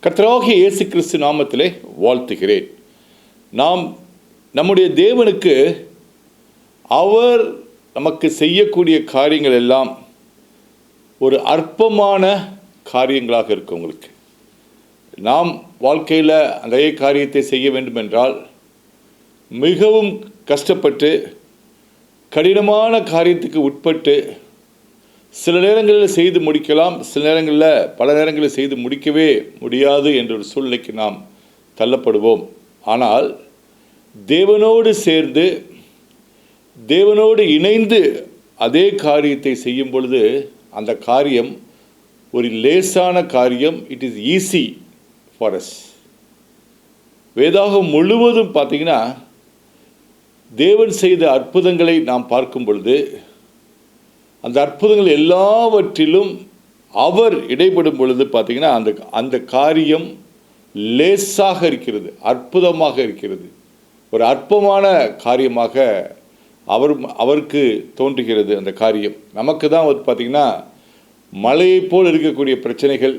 கர்த்தராகிய இயேசு கிறிஸ்து நாமத்திலே வாழ்த்துகிறேன். நாம் நம்முடைய தேவனுக்கு அவர் நமக்கு செய்யக்கூடிய காரியங்கள் எல்லாம் ஒரு அற்பமான காரியங்களாக இருக்கும். உங்களுக்கு நாம் வாழ்க்கையில் அதே காரியத்தை செய்ய வேண்டும் என்றால் மிகவும் கஷ்டப்பட்டு கடினமான காரியத்துக்கு உட்பட்டு சில நேரங்களில் செய்து முடிக்கலாம், சில நேரங்களில் பல நேரங்களில் செய்து முடிக்கவே முடியாது என்ற ஒரு சூழ்நிலைக்கு நாம் தள்ளப்படுவோம். ஆனால் தேவனோடு சேர்ந்து தேவனோடு இணைந்து அதே காரியத்தை செய்யும் பொழுது அந்த காரியம் ஒரு லேசான காரியம். It is easy for us. வேதாகம் முழுவதும் பார்த்திங்கன்னா தேவன் செய்த அற்புதங்களை நாம் பார்க்கும் பொழுது அந்த அற்புதங்கள் எல்லாவற்றிலும் அவர் இடைப்படும் பொழுது பார்த்திங்கன்னா அந்த காரியம் லேசாக இருக்கிறது, அற்புதமாக இருக்கிறது, ஒரு அற்பமான காரியமாக அவருக்கு தோன்றுகிறது. அந்த காரியம் நமக்கு தான் பார்த்திங்கன்னா மலையை போல் இருக்கக்கூடிய பிரச்சனைகள்,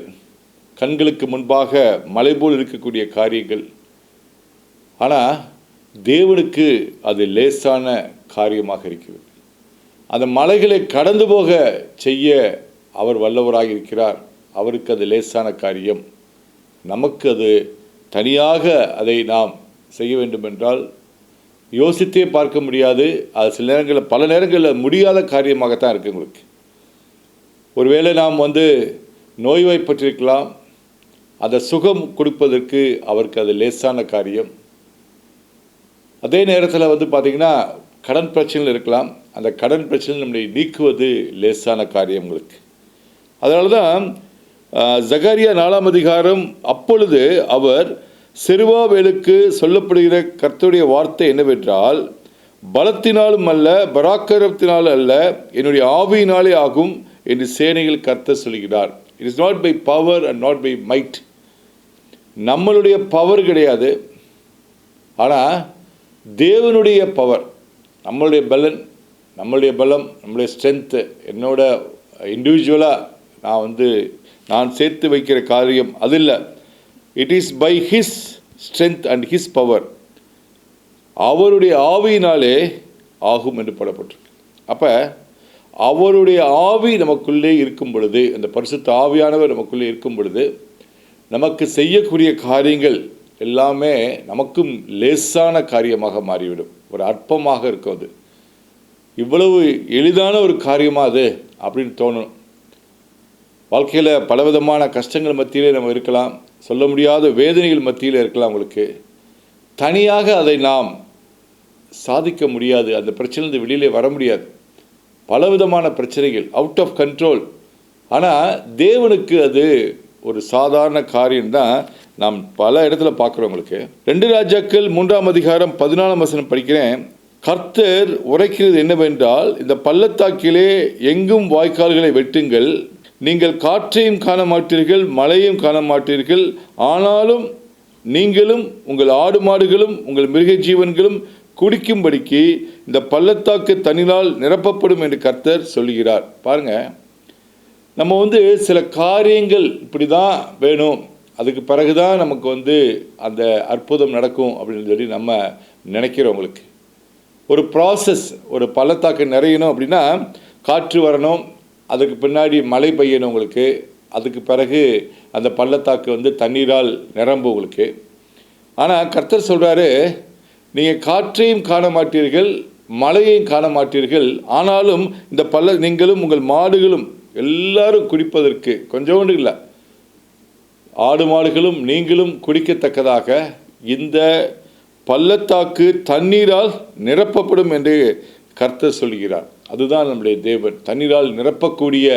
கண்களுக்கு முன்பாக மலை போல் இருக்கக்கூடிய காரியங்கள். ஆனால் தேவனுக்கு அது லேசான காரியமாக இருக்கிறது. அந்த மலைகளை கடந்து போக செய்ய அவர் வல்லவராக இருக்கிறார். அவருக்கு அது லேசான காரியம். நமக்கு அது தனியாக அதை நாம் செய்ய வேண்டும் என்றால் யோசித்தே பார்க்க முடியாது. அது சில நேரங்களில் பல நேரங்களில் முடியாத காரியமாகத்தான் இருக்குது. உங்களுக்கு ஒருவேளை நாம் நோய்வாய்ப்பட்டிருக்கலாம், அதை சுகம் கொடுப்பதற்கு அவருக்கு அது லேசான காரியம். அதே நேரத்தில் பார்த்திங்கன்னா கடன் பிரச்சனைகள் இருக்கலாம், அந்த கடன் பிரச்சனை நம்மளை நீக்குவது லேசான காரியங்களுக்கு. அதனால தான் ஜகரியா 4ஆம் அதிகாரம், அப்பொழுது அவர் செருபாபேலுக்கு சொல்லப்படுகிற கர்த்தருடைய வார்த்தை என்னவென்றால், பலத்தினாலும் அல்ல பராக்கிரமத்தினாலும் அல்ல, என்னுடைய ஆவியினாலே ஆகும் என்று சேனைகள் கர்த்தர் சொல்கிறார். It is not by power and not by might. நம்மளுடைய பவர் கிடையாது, ஆனால் தேவனுடைய பவர். நம்மளுடைய பலன், நம்மளுடைய பலம், நம்மளுடைய ஸ்ட்ரென்த்து, என்னோட இண்டிவிஜுவலாக நான் சேர்த்து வைக்கிற காரியம் அது இல்லை. It is by his strength and his power. அவருடைய ஆவியினாலே ஆகும் என்று போடப்பட்டிருக்கு. அப்போ அவருடைய ஆவி நமக்குள்ளே இருக்கும் பொழுது, அந்த பரிசுத்த ஆவியானவர் நமக்குள்ளே இருக்கும் பொழுது நமக்கு செய்யக்கூடிய காரியங்கள் எல்லாமே நமக்கும் லேசான காரியமாக மாறிவிடும். ஒரு அற்பமாக இருக்கும். அது இவ்வளவு எளிதான ஒரு காரியமாக அது அப்படின்னு தோணும். வாழ்க்கையில் பலவிதமான கஷ்டங்கள் மத்தியிலே நம்ம இருக்கலாம், சொல்ல முடியாத வேதனைகள் மத்தியில் இருக்கலாம். உங்களுக்கு தனியாக அதை நாம் சாதிக்க முடியாது, அந்த பிரச்சனையிலிருந்து வெளியிலே வர முடியாது. பலவிதமான பிரச்சனைகள், அவுட் ஆஃப் கண்ட்ரோல். ஆனால் தேவனுக்கு அது ஒரு சாதாரண காரியம்தான். நாம் பல இடத்துல பார்க்குறவங்களுக்கு 2 ராஜாக்கள் 3ஆம் அதிகாரம் 14ஆம் வசனம் படிக்கிறேன். கர்த்தர் உரைக்கிறது என்னவென்றால், இந்த பள்ளத்தாக்கிலே எங்கும் வாய்க்கால்களை வெட்டுங்கள், நீங்கள் காற்றையும் காண மாட்டீர்கள், மழையும் காண மாட்டீர்கள், ஆனாலும் நீங்களும் உங்கள் ஆடு மாடுகளும் உங்கள் மிருக ஜீவன்களும் குடிக்கும்படிக்கு இந்த பள்ளத்தாக்கு தண்ணீரால் நிரப்பப்படும் என்று கர்த்தர் சொல்கிறார். பாருங்கள், நம்ம சில காரியங்கள் இப்படி தான் வேணும், அதுக்கு பிறகு தான் நமக்கு அந்த அற்புதம் நடக்கும் அப்படின்னு சொல்லி நம்ம நினைக்கிறவங்களுக்கு ஒரு ப்ராசஸ். ஒரு பள்ளத்தாக்கு நிறையணும் அப்படின்னா காற்று வரணும், அதுக்கு பின்னாடி மழை பெய்யணும் உங்களுக்கு, அதுக்கு பிறகு அந்த பள்ளத்தாக்கு தண்ணீரால் நிரம்பும் உங்களுக்கு. ஆனால் கர்த்தர் சொல்கிறாரு, நீங்கள் காற்றையும் காண மாட்டீர்கள், மழையையும் காண மாட்டீர்கள், ஆனாலும் இந்த நீங்களும் உங்கள் மாடுகளும் எல்லாரும் குடிப்பதற்கு, கொஞ்சோண்டு இல்லை, ஆடு மாடுகளும் நீங்களும் குடிக்கத்தக்கதாக இந்த பள்ளத்தாக்கு தண்ணீரால் நிரப்பப்படும் என்று கர்த்தர் சொல்கிறார். அதுதான் நம்முடைய தேவன், தண்ணீரால் நிரப்பக்கூடிய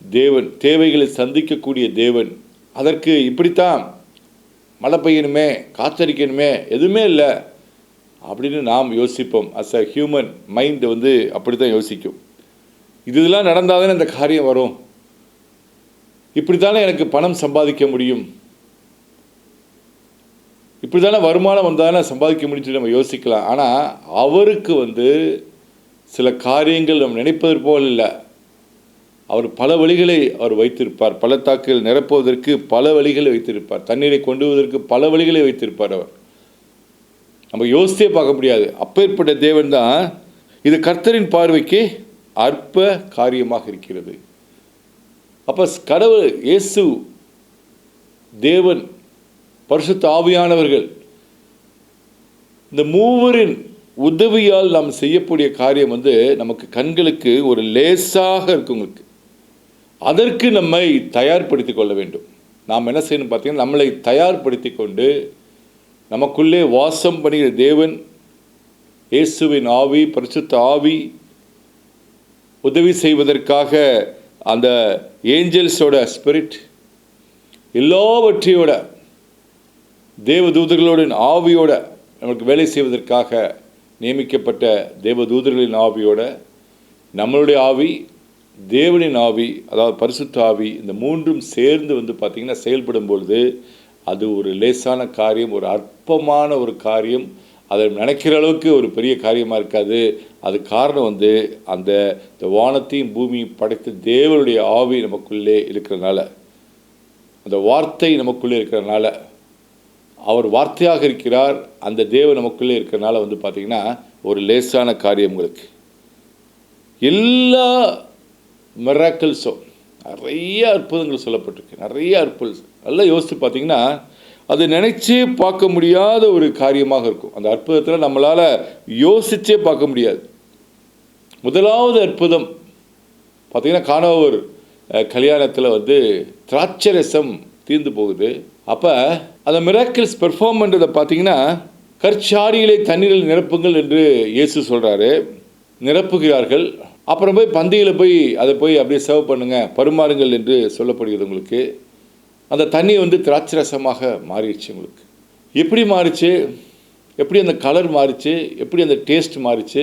தேவன், தேவைகளை சந்திக்கக்கூடிய தேவன். அதற்கு இப்படித்தான் மழை பெய்யணுமே, காத்தடிக்கணுமே, எதுவுமே இல்லை அப்படின்னு நாம் யோசிப்போம். அஸ் அ ஹியூமன் மைண்ட் அப்படி தான் யோசிக்கும். இதெல்லாம் நடந்தால் தானே இந்த காரியம் வரும், இப்படி தானே எனக்கு பணம் சம்பாதிக்க முடியும், இப்படி தானே வருமானம் வந்தானே சம்பாதிக்க முடியும்னு நம்ம யோசிக்கலாம். ஆனால் அவருக்கு சில காரியங்கள் நம்ம நினைப்பது போல் இல்லை. அவர் பல வழிகளை அவர் வைத்திருப்பார். பள்ளத்தாக்கில் நிரப்புவதற்கு பல வழிகளை வைத்திருப்பார். தண்ணீரை கொண்டு வருவதற்கு பல வழிகளை வைத்திருப்பார். அவர் நம்ம யோசித்தே பார்க்க முடியாது. அப்பேற்பட்ட தேவன் தான். இது கர்த்தரின் பார்வைக்கு அற்ப காரியமாக இருக்கிறது. அப்போ கடவுள், இயேசு, தேவன், பரிசுத்த ஆவியானவர்கள், இந்த மூவரின் உதவியால் நாம் செய்யக்கூடிய காரியம் நமக்கு கண்களுக்கு ஒரு லேசாக இருக்குங்களுக்கு. அதற்கு நம்மை தயார்படுத்தி கொள்ள வேண்டும். நாம் என்ன செய்யணும் பார்த்தீங்கன்னா, நம்மளை தயார்படுத்தி கொண்டு நமக்குள்ளே வாசம் பண்ணுகிற தேவன், இயேசுவின் ஆவி, பரிசுத்த ஆவி உதவி செய்வதற்காக அந்த ஏஞ்சல்ஸோட ஸ்பிரிட் எல்லாவற்றையோட தேவதூதர்களோட ஆவியோட நமக்கு வேலை செய்வதற்காக நியமிக்கப்பட்ட தேவதூதர்களின் ஆவியோட நம்மளுடைய ஆவி, தேவனின் ஆவி, அதாவது பரிசுத்த ஆவி, இந்த மூன்றும் சேர்ந்து பார்த்திங்கன்னா செயல்படும் பொழுது அது ஒரு லேசான காரியம், ஒரு அற்பமான ஒரு காரியம். அதை நினைக்கிற அளவுக்கு ஒரு பெரிய காரியமாக இருக்காது. அது காரணம் அந்த வானத்தையும் பூமியும் படைத்த தேவனுடைய ஆவி நமக்குள்ளே இருக்கிறனால, அந்த வார்த்தை நமக்குள்ளே இருக்கிறனால, அவர் வார்த்தையாக இருக்கிறார். அந்த தேவன் நமக்குள்ளே இருக்கிறனால பார்த்திங்கன்னா ஒரு லேசான காரியங்களுக்கு. எல்லா மிராக்கிள்ஸும் நிறைய அற்புதங்கள் சொல்லப்பட்டிருக்கு. நிறைய அற்புதம் நல்லா யோசித்து பார்த்திங்கன்னா அது நினைச்சே பார்க்க முடியாத ஒரு காரியமாக இருக்கும். அந்த அற்புதத்தில் நம்மளால் யோசிச்சே பார்க்க முடியாது. முதலாவது அற்புதம் பார்த்திங்கன்னா, காணவர் கல்யாணத்தில் திராட்சரசம் தீர்ந்து போகுது. அப்போ அந்த மிராக்கிள்ஸ் பெர்ஃபார்ம் பண்ணுறதை பார்த்திங்கன்னா, கற்சாடிகளை தண்ணீரில் நிரப்புங்கள் என்று இயேசு சொல்கிறாரு. நிரப்புகிறார்கள். அப்புறம் போய் பந்தியில் அதை அப்படியே சர்வ் பண்ணுங்கள், பரிமாறுங்கள் என்று சொல்லப்படுகிறது. உங்களுக்கு அந்த தண்ணி திராட்சரசமாக மாறிடுச்சு. உங்களுக்கு எப்படி மாறிச்சு, எப்படி அந்த கலர் மாறிச்சு, எப்படி அந்த டேஸ்ட் மாறிச்சு,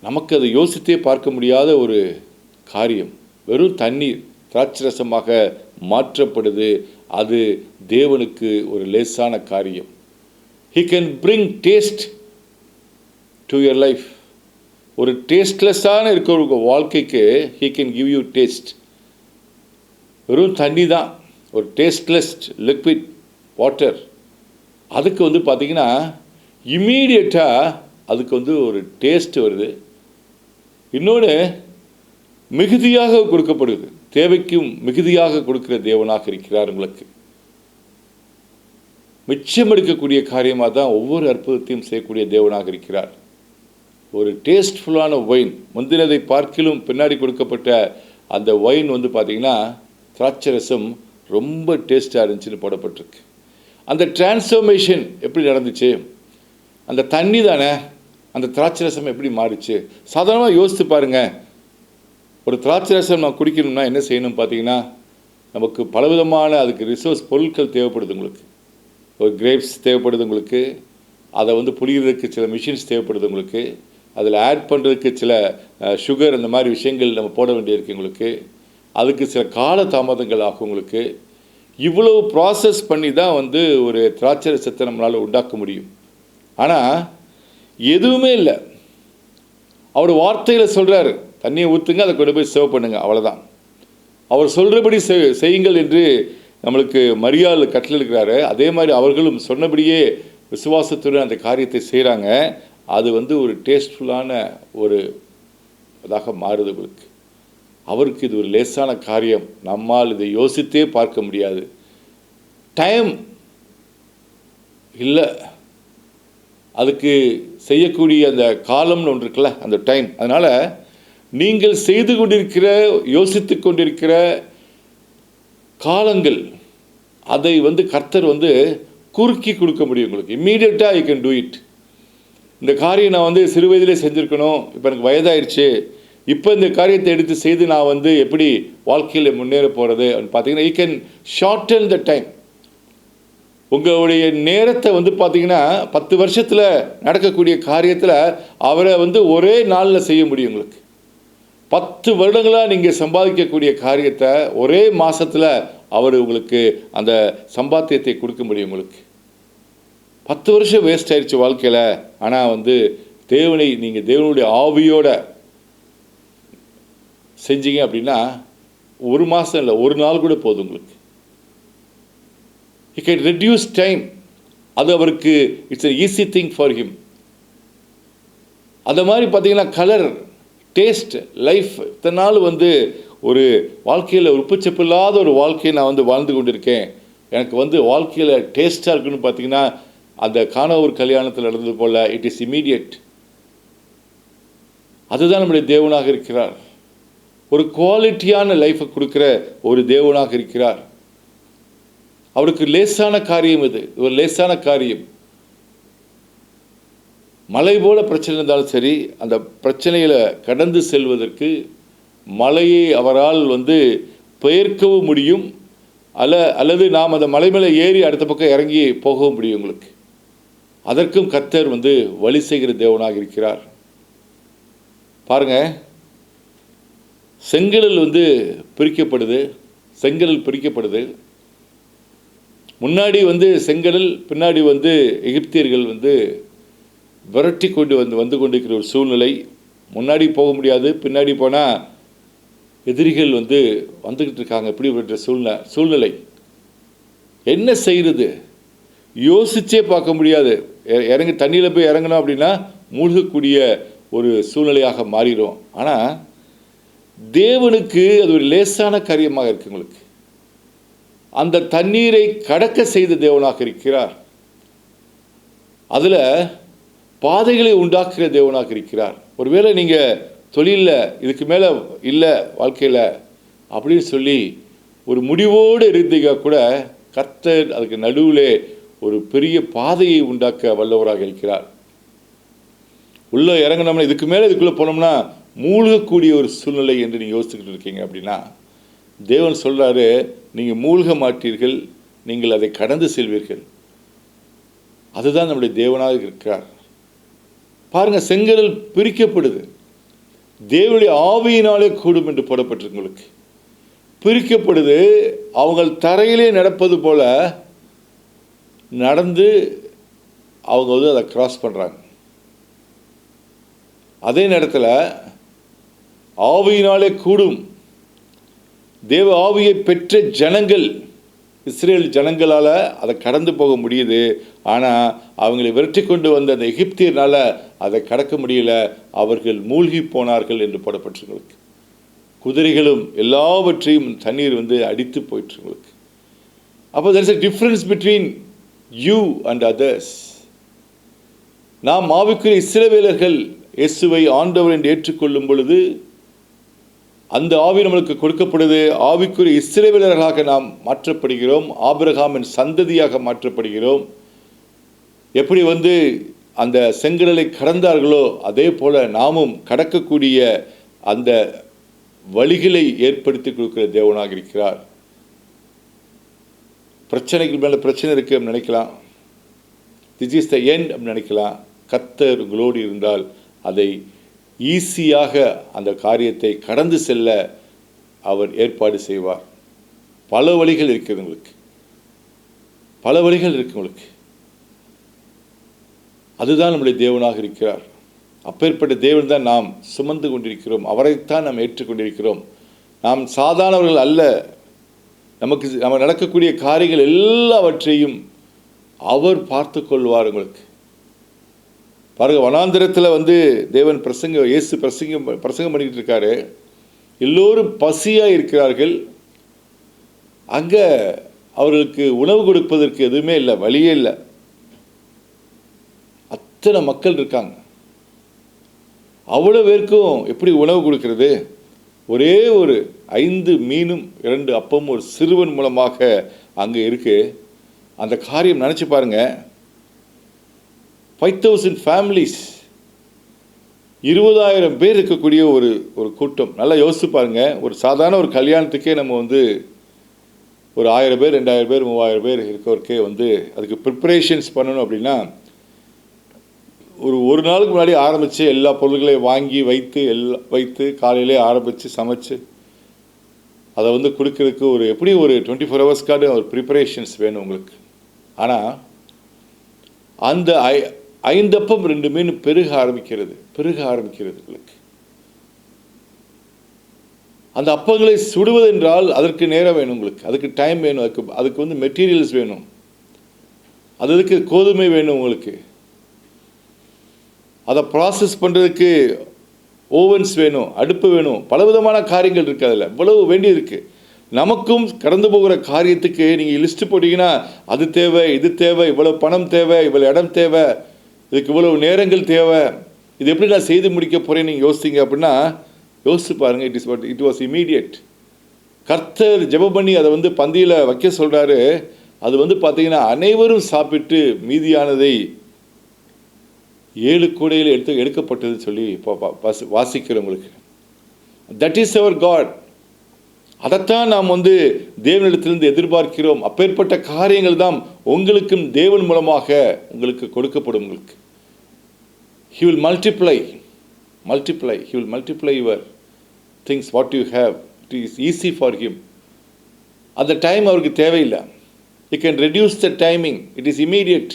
நமக்கு அதை யோசித்தே பார்க்க முடியாத ஒரு காரியம். வெறும் தண்ணீர் திராட்சரசமாக மாற்றப்படுது. அது தேவனுக்கு ஒரு லேசான காரியம். He can bring taste to your life. ஒரு டேஸ்ட்லெஸ்ஸான இருக்கிற ஒரு வாழ்க்கைக்கு He can give you taste. வெறும் தண்ணி தான், ஒரு டேஸ்ட்லெஸ் லிக்விட் வாட்டர். அதுக்கு பார்த்திங்கன்னா இம்மீடியட்டாக அதுக்கு ஒரு டேஸ்ட் வருது. இன்னொன்று மிகுதியாக கொடுக்கப்படுது. தேவைக்கும் மிகுதியாக கொடுக்கிற தேவனாக இருக்கிறார். உங்களுக்கு மிச்சம் எடுக்கக்கூடிய காரியமாக தான் ஒவ்வொரு அற்புதத்தையும் செய்யக்கூடிய தேவனாக இருக்கிறார். ஒரு டேஸ்ட்ஃபுல்லான ஒயின், முந்தினதை பார்க்கிலும் பின்னாடி கொடுக்கப்பட்ட அந்த ஒயின் பார்த்திங்கன்னா திராட்சரசம் ரொம்ப டேஸ்ட்டாக இருந்துச்சுன்னு போடப்பட்டிருக்கு. அந்த டிரான்ஸ்ஃபர்மேஷன் எப்படி நடந்துச்சு? அந்த தண்ணி தானே அந்த திராட்சரசம் எப்படி மாறிச்சு? சாதாரணமாக யோசித்து பாருங்கள். ஒரு திராட்சரசம் நான் குடிக்கணும்னா என்ன செய்யணும் பார்த்தீங்கன்னா, நமக்கு பலவிதமான அதுக்கு ரிசோர்ஸ் பொருட்கள் தேவைப்படுது. உங்களுக்கு ஒரு கிரேப்ஸ் தேவைப்படுது. உங்களுக்கு அதை புளிகிறதுக்கு சில மிஷின்ஸ் தேவைப்படுது. உங்களுக்கு அதில் ஆட் பண்ணுறதுக்கு சில சுகர், அந்த மாதிரி விஷயங்கள் நம்ம போட வேண்டியிருக்கு. உங்களுக்கு அதுக்கு சில கால தாமதங்கள் ஆகும். உங்களுக்கு இவ்வளவு ப்ராசஸ் பண்ணி தான் ஒரு திராட்சரசத்தை நம்மளால் உண்டாக்க முடியும். ஆனால் எதுவுமே இல்லை. அவர் வார்த்தையில் சொல்கிறார், தண்ணியை ஊற்றுங்க, அதை கொண்டு போய் சர்வ் பண்ணுங்க, அவ்வளோதான். அவர் சொல்கிறபடி செய்யுங்கள் என்று நம்மளுக்கு மரியாள் கட்டளையிடுகிறாரு. அதே மாதிரி அவர்களும் சொன்னபடியே விசுவாசத்துடன் அந்த காரியத்தை செய்கிறாங்க. அது ஒரு டேஸ்ட்ஃபுல்லான ஒரு இதாக மாறுது. உங்களுக்கு அவருக்கு இது ஒரு லேசான காரியம். நம்மால் இதை யோசித்தே பார்க்க முடியாது. டைம் இல்லை, அதுக்கு செய்யக்கூடிய அந்த காலம்னு ஒன்று இருக்குல்ல, அந்த டைம். அதனால் நீங்கள் செய்து கொண்டிருக்கிற, யோசித்து கொண்டிருக்கிற காலங்கள், அதை கர்த்தர் குறுக்கி கொடுக்க முடியும். உங்களுக்கு இம்மீடியட்டாக யூ கேன் டூ இட். இந்த காரியம் நான் சிறு வயதிலே செஞ்சுருக்கணும், இப்போ எனக்கு வயதாயிடுச்சு, இப்போ இந்த காரியத்தை எடுத்து செய்து நான் எப்படி வாழ்க்கையில் முன்னேற போகிறது அப்படின்னு பார்த்தீங்கன்னா, you can shorten the time. உங்களுடைய நேரத்தை பார்த்தீங்கன்னா 10 வருஷத்தில் நடக்கக்கூடிய காரியத்தில் அவரை ஒரே நாளில் செய்ய முடியும். உங்களுக்கு 10 வருடங்களாக நீங்கள் சம்பாதிக்கக்கூடிய காரியத்தை ஒரே மாதத்தில் அவர் உங்களுக்கு அந்த சம்பாத்தியத்தை கொடுக்க முடியும். உங்களுக்கு 10 வருஷம் வேஸ்ட் ஆயிடுச்சு வாழ்க்கையில். ஆனால் தேவனை நீங்கள் தேவனுடைய ஆவியோட செஞ்சீங்க அப்படின்னா ஒரு மாதம் இல்லை, ஒரு நாள் கூட போதும் உங்களுக்கு. He can reduce time. அது அவருக்கு it's an easy thing for him. அந்த மாதிரி பார்த்தீங்கன்னா கலர், டேஸ்ட், லைஃப் இத்தனை நாள் ஒரு வாழ்க்கையில் உப்புச்சப்பு இல்லாத ஒரு வாழ்க்கையை நான் வாழ்ந்து கொண்டிருக்கேன். எனக்கு வாழ்க்கையில் டேஸ்ட்டாக இருக்குன்னு பார்த்தீங்கன்னா அந்த காணவர் கல்யாணத்தில் நடந்தது போல் இட் இஸ் இமீடியட். அதுதான் நம்முடைய தேவனாக இருக்கிறார். ஒரு குவாலிட்டியான லைஃப்பை கொடுக்குற ஒரு தேவனாக இருக்கிறார். அவருக்கு லேசான காரியம் இது, ஒரு லேசான காரியம். மலை போல பிரச்சனை இருந்தாலும் சரி, அந்த பிரச்சனையில் கடந்து செல்வதற்கு மலையை அவரால் பெயர்க்கவும் முடியும், அல்லது நாம் அந்த மலை மேலே ஏறி அடுத்த பக்கம் இறங்கி போகவும் முடியும் உங்களுக்கு. அதற்கும் கர்த்தர் வழி செய்கிற தேவனாக இருக்கிறார். பாருங்க, செங்கடல் பிரிக்கப்படுது. செங்கடல் பிரிக்கப்படுது. முன்னாடி செங்கடல், பின்னாடி எகிப்தியர்கள் விரட்டி கொண்டு வந்து கொண்டிருக்கிற ஒரு சூழ்நிலை. முன்னாடி போக முடியாது, பின்னாடி போனால் எதிரிகள் வந்துக்கிட்டு இருக்காங்க. இப்படி சூழ்நிலை என்ன செய்கிறது யோசிச்சே பார்க்க முடியாது. தண்ணியில் போய் இறங்கணும் அப்படின்னா மூழ்கக்கூடிய ஒரு சூழ்நிலையாக மாறிடும். ஆனால் தேவனுக்கு அது ஒரு லேசான காரியமாக இருக்கு. உங்களுக்கு அந்த தண்ணீரை கடக்க செய்த தேவனாக இருக்கிறார். அதில் பாதைகளை உண்டாக்குகிற தேவனாக இருக்கிறார். ஒருவேளை நீங்கள் தொழிலில் இதுக்கு மேலே இல்லை வாழ்க்கையில் அப்படின்னு சொல்லி ஒரு முடிவோடு இருந்தீங்க கூட, கர்த்தர் அதுக்கு நடுவில் ஒரு பெரிய பாதையை உண்டாக்க வல்லவராக இருக்கிறார். உள்ளே இறங்கினோம்னா, இதுக்கு மேலே இதுக்குள்ளே போனோம்னா மூழ்கக்கூடிய ஒரு சூழ்நிலை என்று நீங்கள் யோசிச்சுக்கிட்டு இருக்கீங்க அப்படின்னா, தேவன் சொல்கிறாரு, நீங்கள் மூழ்க மாட்டீர்கள், நீங்கள் அதை கடந்து செல்வீர்கள். அதுதான் நம்முடைய தேவனாக இருக்கிறார். பாருங்கள், செங்கடல் பிரிக்கப்படுது. தேவனுடைய ஆவியினாலே கூடும் என்று போடப்பட்டிருக்கு. உங்களுக்கு பிரிக்கப்படுது. அவங்க தரையிலே நடப்பது போல நடந்து அவங்க அதை கிராஸ் பண்ணுறாங்க. அதே நேரத்தில் ஆவியினாலே கூடும். தேவ ஆவியை பெற்ற ஜனங்கள், இஸ்ரேல் ஜனங்களால் அதை கடந்து போக முடியுது. ஆனால் அவங்களை விரட்டி கொண்டு வந்த அந்த எகிப்தியர்னால அதை கடக்க முடியல. அவர்கள் மூழ்கி போனார்கள் என்று போடப்பட்டிருக்கு. குதிரைகளும் எல்லாவற்றையும் தண்ணீர் அடித்து போயிட்டுருக்கு. அப்போ there is a difference between you and others. நாம் ஆவிக்குரிய இஸ்ரவேலர்கள் இயேசுவை ஆண்டவர் என்று ஏற்றுக்கொள்ளும் பொழுது அந்த ஆவி நம்மளுக்கு கொடுக்கப்படுது. ஆவிக்குரிய இஸ்ரவேலர்களாக நாம் மாற்றப்படுகிறோம். ஆபிரகாமின் சந்ததியாக மாற்றப்படுகிறோம். எப்படி அந்த செங்கடலை கடந்தார்களோ அதே போல நாமும் கடக்கக்கூடிய அந்த வழிகளை ஏற்படுத்தி கொடுக்கிற தேவனாக இருக்கிறார். பிரச்சனைக்கு மேலே பிரச்சனை இருக்கு அப்படின்னு நினைக்கலாம். திஸ் இஸ் த எண்ட் அப்படின்னு நினைக்கலாம். கர்த்தர் உங்களோடு இருந்தால் அதை ஈஸியாக அந்த காரியத்தை கடந்து செல்ல அவர் ஏற்பாடு செய்வார். பல வழிகள் இருக்குது உங்களுக்கு, பல வழிகள் இருக்கு உங்களுக்கு. அதுதான் நம்முடைய தேவனாக இருக்கிறார். அப்பேற்பட்ட தேவன் தான் நாம் சுமந்து கொண்டிருக்கிறோம். அவரைத்தான் நாம் ஏற்றுக்கொண்டிருக்கிறோம். நாம் சாதாரணவர்கள் அல்ல. நம்ம நடக்கக்கூடிய காரியங்கள் எல்லாவற்றையும் அவர் பார்த்து கொள்வார். உங்களுக்கு பாருங்கள், வனாந்திரத்தில் தேவன் இயேசு பிரசங்கம் பண்ணிக்கிட்டு இருக்காரு. எல்லோரும் பசியாக இருக்கிறார்கள். அங்கே அவர்களுக்கு உணவு கொடுப்பதற்கு எதுவுமே இல்லை, வழியே இல்லை. அத்தனை மக்கள் இருக்காங்க. அவ்வளோ பேருக்கும் எப்படி உணவு கொடுக்கிறது? ஒரே ஒரு 5 மீனும் 2 அப்பமும் ஒரு சிறுவன் மூலமாக அங்கே இருக்குது. அந்த காரியம் நினச்சி பாருங்கள். 5000 ஃபேமிலிஸ், 20,000 பேர் இருக்கக்கூடிய ஒரு கூட்டம். நல்லா யோசிச்சு பாருங்கள். ஒரு சாதாரண ஒரு கல்யாணத்துக்கே நம்ம ஒரு 1000 பேர், 2000 பேர், 3000 பேர் இருக்கவருக்கே அதுக்கு ப்ரிப்பரேஷன்ஸ் பண்ணணும் அப்படின்னா ஒரு நாளுக்கு முன்னாடி ஆரம்பித்து எல்லா பொருள்களையும் வாங்கி வைத்து காலையிலே ஆரம்பித்து சமைச்சு அதை கொடுக்கறதுக்கு எப்படி ஒரு 24 ஹவர்ஸ்க்காக ஒரு ப்ரிப்பரேஷன்ஸ் வேணும் உங்களுக்கு. ஆனால் அந்த 5 அப்பம் 2 மீன் பெருக ஆரம்பிக்கிறது உங்களுக்கு. அந்த அப்பங்களை சுடுவதென்றால் அதற்கு நேரம் வேணும் உங்களுக்கு, அதுக்கு டைம் வேணும், அதுக்கு வந்து மெட்டீரியல்ஸ் வேணும், அதுக்கு கோதுமை வேணும் உங்களுக்கு, அதை ப்ராசஸ் பண்ணுறதுக்கு ஓவன்ஸ் வேணும், அடுப்பு வேணும், பலவிதமான காரியங்கள் இருக்குது. அதில் இவ்வளவு வேண்டியிருக்கு. நமக்கும் கடந்து போகிற காரியத்துக்கு நீங்கள் லிஸ்ட்டு போட்டிங்கன்னா அது தேவை, இது தேவை, இவ்வளோ பணம் தேவை, இவ்வளோ இடம் தேவை, இதுக்கு இவ்வளவு நேரங்கள் தேவை, இது எப்படி நான் செய்து முடிக்க போகிறேன்னு நீங்கள் யோசித்தீங்க அப்படின்னா யோசிச்சு பாருங்கள். It was immediate. கர்த்தர் ஜெபம் பண்ணி அதை வந்து பந்தியில் வைக்க சொல்கிறாரு. அது வந்து பார்த்தீங்கன்னா அனைவரும் சாப்பிட்டு மீதியானதை 7 கூடையில் எடுக்கப்பட்டது சொல்லி வாசிக்கிறவங்களுக்கு. That is our God. அதைத்தான் நாம் வந்து தேவனிடத்திலிருந்து எதிர்பார்க்கிறோம். அப்பேற்பட்ட காரியங்கள் தான் உங்களுக்கும் தேவன் மூலமாக உங்களுக்கு கொடுக்கப்படும். உங்களுக்கு He will multiply. He will multiply your things, what you have. It is easy for him. அந்த டைம் அவருக்கு தேவையில்லை. He can reduce the timing. It is immediate.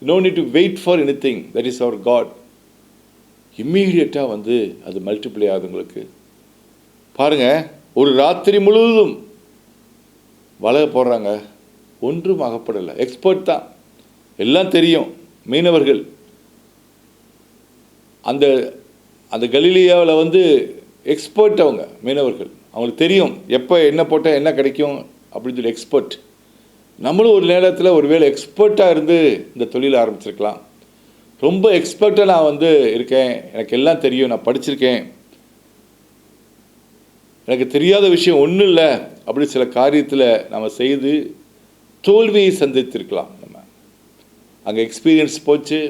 You don't need to wait for anything. That is our God. இம்மீடியட்டாக வந்து அது multiply ஆகுது உங்களுக்கு. பாருங்கள், ஒரு ராத்திரி முழுவதும் வலை போடுறாங்க, ஒன்றும் அகப்படலை. எக்ஸ்பர்ட் தான், எல்லாம் தெரியும். மீனவர்கள் அந்த அந்த கலிலியாவில் வந்து எக்ஸ்பர்ட், அவங்க மீனவர்கள், அவங்களுக்கு தெரியும் எப்போ என்ன போட்டால் என்ன கிடைக்கும் அப்படின்னு சொல்லி எக்ஸ்பர்ட். நம்மளும் ஒரு நேரத்தில் ஒரு வேளை எக்ஸ்பர்ட்டாக இருந்து இந்த தொழிலை ஆரம்பிச்சிருக்கலாம். ரொம்ப எக்ஸ்பர்ட்டாக நான் வந்து இருக்கேன், எனக்கு எல்லாம் தெரியும், நான் படிச்சிருக்கேன், எனக்கு தெரியாத விஷயம் ஒன்றும் இல்லை அப்படி சில காரியத்தில் நம்ம செய்து தோல்வியை சந்தித்திருக்கலாம். நம்ம அங்கே எக்ஸ்பீரியன்ஸ் போச்சு,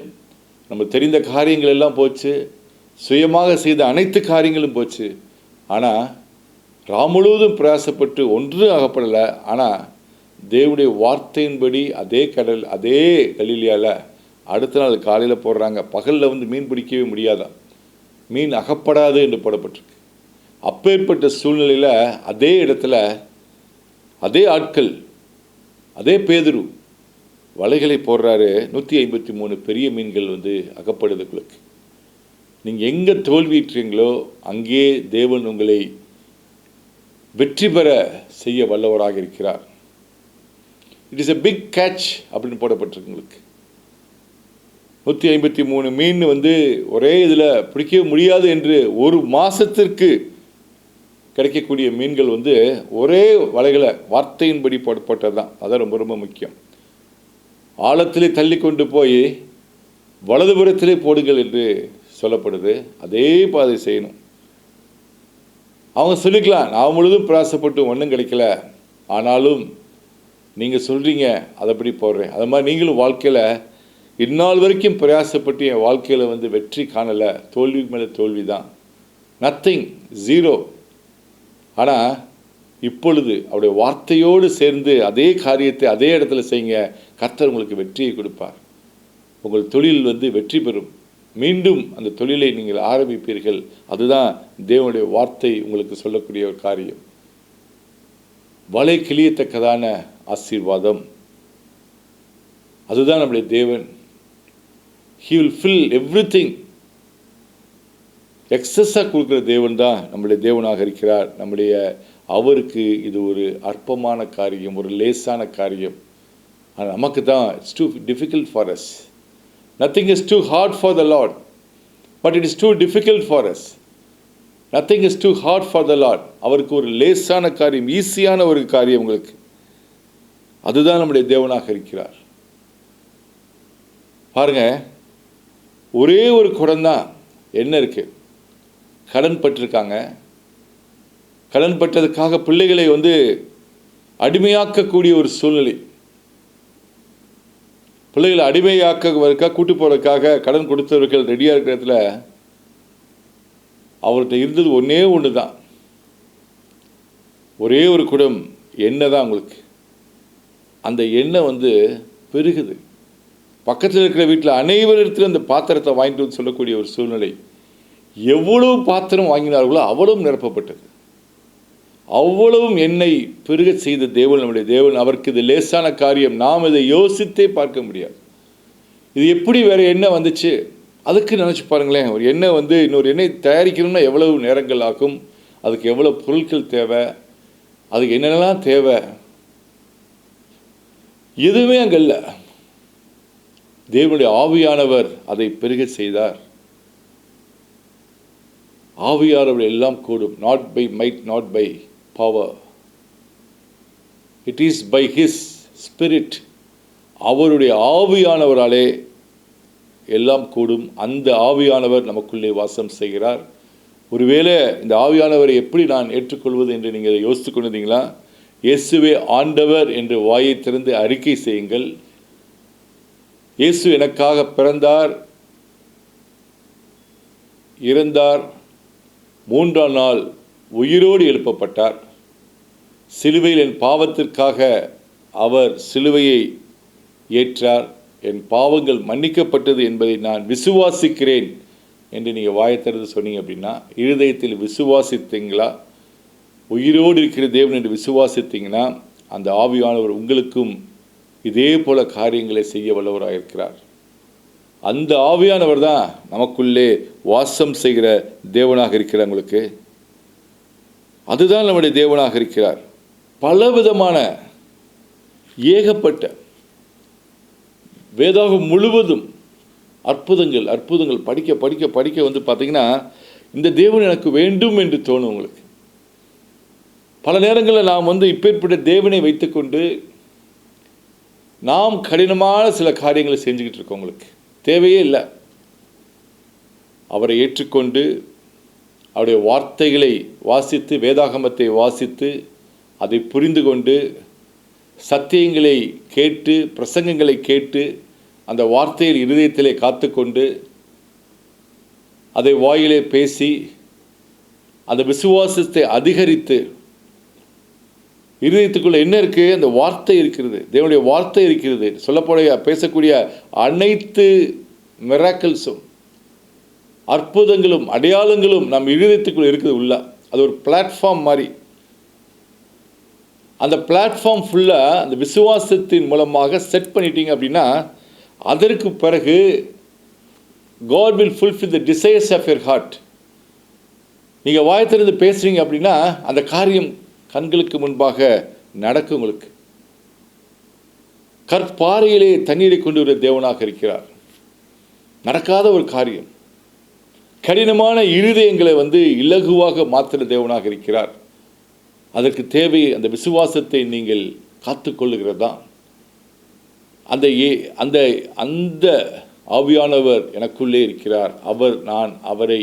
நமக்கு தெரிந்த காரியங்கள் எல்லாம் போச்சு, சுயமாக செய்த அனைத்து காரியங்களும் போச்சு. ஆனால் முழுவதும் பிரயாசப்பட்டு ஒன்றும் ஆகப்படலை. ஆனால் தேவனுடைய வார்த்தையின்படி அதே கடல், அதே கலிலியாவில் அடுத்த நாள் காலையில் போடுறாங்க. பகலில் வந்து மீன் பிடிக்கவே முடியாதான், மீன் அகப்படாது என்று போடப்பட்டிருக்கு. அப்பேற்பட்ட சூழ்நிலையில் அதே இடத்துல அதே ஆட்கள், அதே பேதுரு வலைகளை போடுறாரு. 153 பெரிய மீன்கள் வந்து அகப்படுதுகளுக்கு. நீங்கள் எங்கே தோல்வியிட்டீங்களோ அங்கே தேவன் உங்களை வெற்றி பெற செய்ய வல்லவராக இருக்கிறார். It is a big catch அப்படின்னு போடப்பட்டிருக்கு உங்களுக்கு. 153 மீன் வந்து ஒரே இதில் பிடிக்கவே முடியாது என்று ஒரு மாதத்திற்கு கிடைக்கக்கூடிய மீன்கள் வந்து ஒரே வலைகளை வார்த்தையின்படி போட்டது தான். அதான் ரொம்ப ரொம்ப முக்கியம். ஆழத்திலே தள்ளி கொண்டு போய் வலதுபுறத்திலே போடுங்கள் என்று சொல்லப்படுது. அதே பாதை செய்யணும். அவங்க சொல்லிக்கலாம், நான் முழுதும் பிரயாசப்பட்டு ஒன்றும் கிடைக்கல, ஆனாலும் நீங்கள் சொல்கிறீங்க அதைப்படி போடுறேன். அது மாதிரி நீங்களும் வாழ்க்கையில் இந்நாள் வரைக்கும் பிரயாசப்பட்டு என் வாழ்க்கையில் வந்து வெற்றி காணலை, தோல்வி மேலே தோல்வி தான், நத்திங், ஜீரோ. ஆனால் இப்பொழுது அவருடைய வார்த்தையோடு சேர்ந்து அதே காரியத்தை அதே இடத்துல செய்யுங்க, கர்த்தர் உங்களுக்கு வெற்றியை கொடுப்பார். உங்கள் தொழில் வந்து வெற்றி பெறும். மீண்டும் அந்த தொழிலை நீங்கள் ஆரம்பிப்பீர்கள். அதுதான் தேவனுடைய வார்த்தை உங்களுக்கு சொல்லக்கூடிய ஒரு காரியம். வலை கிளியத்தக்கதான ஆசீர்வாதம், அதுதான் நம்முடைய தேவன். He will fill everything. எக்ஸஸாக கொடுக்குற தேவன் தான் நம்முடைய தேவனாக இருக்கிறார். அவருக்கு இது ஒரு அற்பமான காரியம், ஒரு லேசான காரியம். ஆனால் நமக்கு தான் it's too difficult for us. Nothing is too hard for the Lord, but it is too difficult for us. Nothing is too hard for the Lord. அவருக்கு ஒரு லேசான காரியம், ஈஸியான ஒரு காரியம் உங்களுக்கு. அதுதான் நம்முடைய தேவனாக இருக்கிறார். பாருங்க, ஒரே ஒரு குடம் தான் என்ன இருக்கு. கடன் பட்டிருக்காங்க. கடன் பட்டதுக்காக பிள்ளைகளை வந்து அடிமையாக்கக்கூடிய ஒரு சூழ்நிலை. பிள்ளைகளை அடிமையாக்க கூட்டு போகிறதுக்காக கடன் கொடுத்தவர்கள் ரெடியாக இருக்கிற இடத்துல அவர்கிட்ட இருந்தது ஒன்று தான், ஒரே ஒரு குடம் எண்ணெய் தான் உங்களுக்கு. அந்த எண்ணெய் வந்து பெருகுது. பக்கத்தில் இருக்கிற வீட்டில் அனைவரிடத்திலும் அந்த பாத்திரத்தை வாங்கிட்டு வந்து சொல்லக்கூடிய ஒரு சூழ்நிலை. எவ்வளவு பாத்திரம் வாங்கினார்களோ அவ்வளவும் நிரப்பப்பட்டது. அவ்வளவும் எண்ணெய் பெருக செய்த தேவன் நம்முடைய தேவன். அவருக்கு இது லேசான காரியம். நாம் இதை யோசித்தே பார்க்க முடியாது. இது எப்படி வேறு எண்ணெய் வந்துச்சு, அதுக்கு நினச்சி பாருங்களேன். ஒரு எண்ணெய் வந்து இன்னொரு எண்ணெய் தயாரிக்கணும்னா எவ்வளவு நேரங்கள் ஆகும், அதுக்கு எவ்வளோ பொருட்கள் தேவை, அதுக்கு என்னென்னலாம் தேவை, எதுவுமே அங்கே இல்லை. தேவனுடைய ஆவியானவர் அதை பெருக செய்தார். ஆவியானவர் எல்லாம் கூடும். Not by might, not by power, it is by his spirit. அவருடைய ஆவியானவராலே எல்லாம் கூடும். அந்த ஆவியானவர் நமக்குள்ளே வாசம் செய்கிறார். ஒருவேளை இந்த ஆவியானவரை எப்படி நான் ஏற்றுக்கொள்வது என்று நீங்கள் யோசித்து கொண்டிருந்தீங்களா? இயேசுவே ஆண்டவர் என்று வாயை திறந்து அறிக்கை செய்யுங்கள். இயேசு எனக்காக பிறந்தார், இறந்தார், 3ஆம் நாள் உயிரோடு எழுப்பப்பட்டார். சிலுவையில் என் பாவத்திற்காக அவர் சிலுவையை ஏற்றார். என் பாவங்கள் மன்னிக்கப்பட்டது என்பதை நான் விசுவாசிக்கிறேன் என்று நீங்கள் வாயை திறந்து சொன்னீங்க அப்படின்னா, இருதயத்தில் விசுவாசித்தீங்களா? உயிரோடு இருக்கிற தேவன் என்று விசுவாசித்தீங்கன்னா, அந்த ஆவியானவர் உங்களுக்கும் இதே போல காரியங்களை செய்ய வல்லவராக இருக்கிறார். அந்த ஆவியானவர் தான் நமக்குள்ளே வாசம் செய்கிற தேவனாக இருக்கிறார். உங்களுக்கு அதுதான் நம்முடைய தேவனாக இருக்கிறார். பலவிதமான ஏகப்பட்ட வேதாகம் முழுவதும் அற்புதங்கள் அற்புதங்கள் படிக்க படிக்க படிக்க வந்து பார்த்தீங்கன்னா, இந்த தேவன் எனக்கு வேண்டும் என்று தோணும் உங்களுக்கு. பல நேரங்களில் நாம் இப்பேற்பட்ட தேவனை வைத்துக்கொண்டு நாம் கடினமான சில காரியங்களை செஞ்சுக்கிட்டு இருக்கோம். உங்களுக்கு தேவையே இல்லை. அவரை ஏற்றுக்கொண்டு அவருடைய வார்த்தைகளை வாசித்து, வேதாகமத்தை வாசித்து, அதை புரிந்து கொண்டு, சத்தியங்களை கேட்டு, பிரசங்கங்களை கேட்டு, அந்த வார்த்தையில் இருதயத்திலே காத்துக்கொண்டு, அதை வாயிலே பேசி, அந்த விசுவாசத்தை அதிகரித்து, இருதயத்துக்குள்ள என்ன இருக்கு? அந்த வார்த்தை இருக்கிறது, தேவனுடைய வார்த்தை இருக்கிறது. சொல்லப்போடைய பேசக்கூடிய அனைத்து மிராக்கிள்ஸும், அற்புதங்களும் அடையாளங்களும் நம் இருதயத்துக்குள்ள இருக்குது உள்ள. அது ஒரு பிளாட்ஃபார்ம் மாதிரி. அந்த பிளாட்ஃபார்ம் ஃபுல்லாக அந்த விசுவாசத்தின் மூலமாக செட் பண்ணிட்டீங்க அப்படின்னா, அதற்கு பிறகு God will fulfill the desires of your heart. நீங்கள் வாயத்திலிருந்து பேசுறீங்க அப்படின்னா அந்த காரியம் கண்களுக்கு முன்பாக நடக்கும். உங்களுக்கு கற்பாறையிலே தண்ணீரை கொண்டு வர தேவனாக இருக்கிறார். நடக்காத ஒரு காரியம். கடினமான இருதயங்களை இலகுவாக மாற்றுற தேவனாக இருக்கிறார். அதற்கு தேவை அந்த விசுவாசத்தை நீங்கள் காத்துக்கொள்ளுகிறதா. அந்த அந்த அந்த ஆவியானவர் எனக்குள்ளே இருக்கிறார். நான் அவரை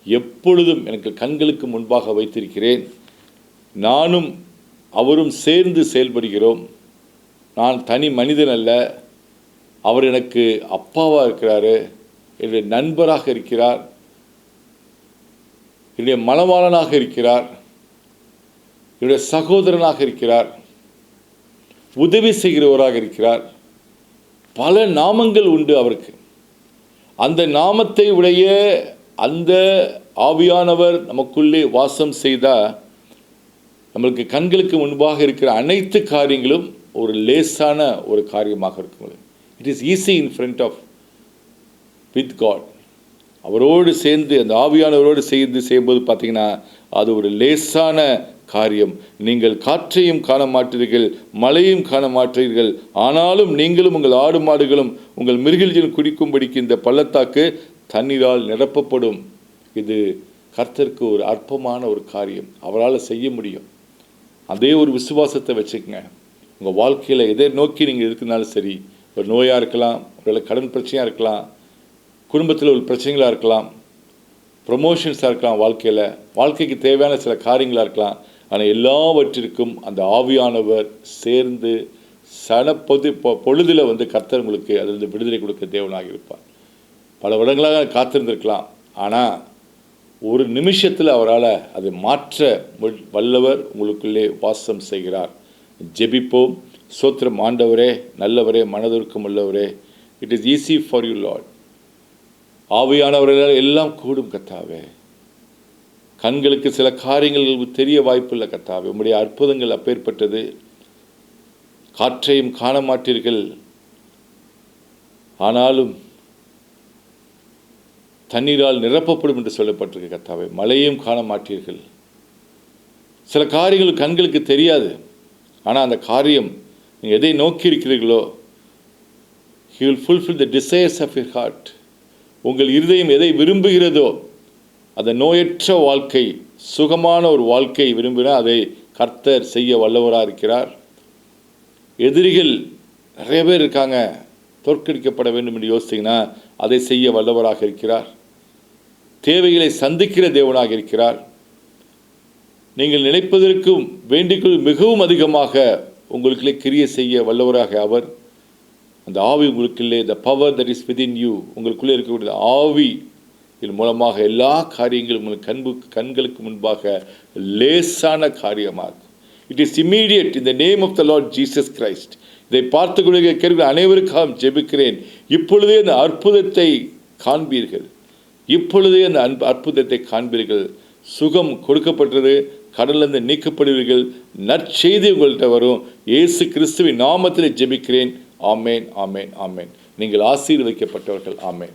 எப்பொழுதும் எனக்கு கண்களுக்கு முன்பாக வைத்திருக்கிறேன். நானும் அவரும் சேர்ந்து செயல்படுகிறோம். நான் தனி மனிதன் அல்ல. அவர் எனக்கு அப்பாவாக இருக்கிறாரு, என்னுடைய நண்பராக இருக்கிறார், என்னுடைய மணவாளனாக இருக்கிறார், என்னுடைய சகோதரனாக இருக்கிறார், உதவி செய்கிறவராக இருக்கிறார். பல நாமங்கள் உண்டு அவருக்கு. அந்த நாமத்தை உடைய அந்த ஆவியானவர் நமக்குள்ளே வாசம் செய்தால் நம்மளுக்கு கண்களுக்கு முன்பாக இருக்கிற அனைத்து காரியங்களும் ஒரு லேசான ஒரு காரியமாக இருக்கும். It is easy in front of with God. அவரோடு சேர்ந்து அந்த ஆவியானவரோடு சேர்ந்து செய்யும்போது பார்த்தீங்கன்னா அது ஒரு லேசான காரியம். நீங்கள் காற்றையும் காண மாட்டீர்கள், மழையும் காண மாட்டீர்கள், ஆனாலும் நீங்களும் உங்கள் ஆடு மாடுகளும் உங்கள் மிருகஜீவன் குடிக்கும்படிக்கு இந்த பள்ளத்தாக்கு தண்ணீரால் நிரப்பப்படும். இது கர்த்தருக்கு ஒரு அற்பமான ஒரு காரியம். அவரால் செய்ய முடியும். அதே ஒரு விசுவாசத்தை வச்சுக்கங்க. உங்கள் வாழ்க்கையில் எதை நோக்கி நீங்கள் இருக்கிறனாலும் சரி, ஒரு நோயாக இருக்கலாம், ஒரு கடன் பிரச்சனையாக இருக்கலாம், குடும்பத்தில் ஒரு பிரச்சனைகளாக இருக்கலாம், ப்ரொமோஷன்ஸாக இருக்கலாம், வாழ்க்கைக்கு தேவையான சில காரியங்களாக இருக்கலாம். ஆனால் எல்லாவற்றிற்கும் அந்த ஆவியானவர் சேர்ந்து பொழுதில் கர்த்தர் உங்களுக்கு அதிலிருந்து விடுதலை கொடுக்க தேவனாக இருப்பார். பல வருடங்களாக காத்திருந்திருக்கலாம், ஆனால் ஒரு நிமிஷத்தில் அவரால் அதை மாற்ற வல்லவர் உங்களுக்குள்ளே வாசம் செய்கிறார். ஜெபிப்போம். சோத்திரம். ஆண்டவரே, நல்லவரே, மனதிற்கும் உள்ளவரே, it is easy for you Lord. ஆவியானவர்களால் எல்லாம் கூடும் கர்த்தாவே. கண்களுக்கு சில காரியங்கள் தெரிய வாய்ப்பில்லை கர்த்தாவே. உம்முடைய அற்புதங்கள் அப்பேற்பட்டது. காற்றையும் காண மாட்டீர்கள், ஆனாலும் தண்ணீரால் நிரப்பப்படும் என்று சொல்லப்பட்டிருக்கு கர்த்தாவே. மழையும் காண மாட்டீர்கள், சில காரியங்கள் கண்களுக்கு தெரியாது, ஆனால் அந்த காரியம் நீங்கள் எதை நோக்கி இருக்கிறீர்களோ, He will fulfill the desires of your heart. உங்கள் இருதயம் எதை விரும்புகிறதோ, அந்த நோயற்ற வாழ்க்கை, சுகமான ஒரு வாழ்க்கை விரும்பினா அதை கர்த்தர் செய்ய வல்லவராக இருக்கிறார். எதிரிகள் நிறைய பேர் இருக்காங்க, தோற்கடிக்கப்பட வேண்டும் என்று யோசித்தீங்கன்னா அதை செய்ய வல்லவராக இருக்கிறார். தேவைகளை சந்திக்கிற தேவனாக இருக்கிறார். நீங்கள் நினைப்பதற்கும் வேண்டிக்கொள் மிகவும் அதிகமாக உங்களுக்குள்ளே கிரியை செய்ய வல்லவராக அவர். அந்த ஆவி உங்களுக்குள்ளே, the power that is within you, உங்களுக்குள்ளே இருக்கக்கூடிய ஆவி இதன் மூலமாக எல்லா காரியங்களும் உங்கள் கண்களுக்கு முன்பாக லேசான காரியமாக, it is immediate in the name of the Lord Jesus Christ. இதை பார்த்து கொள்கிற அனைவருக்காக ஜெபிக்கிறேன். இப்பொழுதே அந்த அற்புதத்தை காண்பீர்கள், இப்பொழுதே அந்த அற்புதத்தை காண்பீர்கள். சுகம் கொடுக்கப்பட்டது, கடலிலிருந்து நீக்கப்படுவீர்கள். நற்செய்தி உங்கள்கிட்ட வரும். இயேசு கிறிஸ்துவின் நாமத்தில் ஜெபிக்கிறேன். ஆமேன், ஆமேன், ஆமேன். நீங்கள் ஆசீர்வதிக்கப்பட்டவர்கள். ஆமேன்.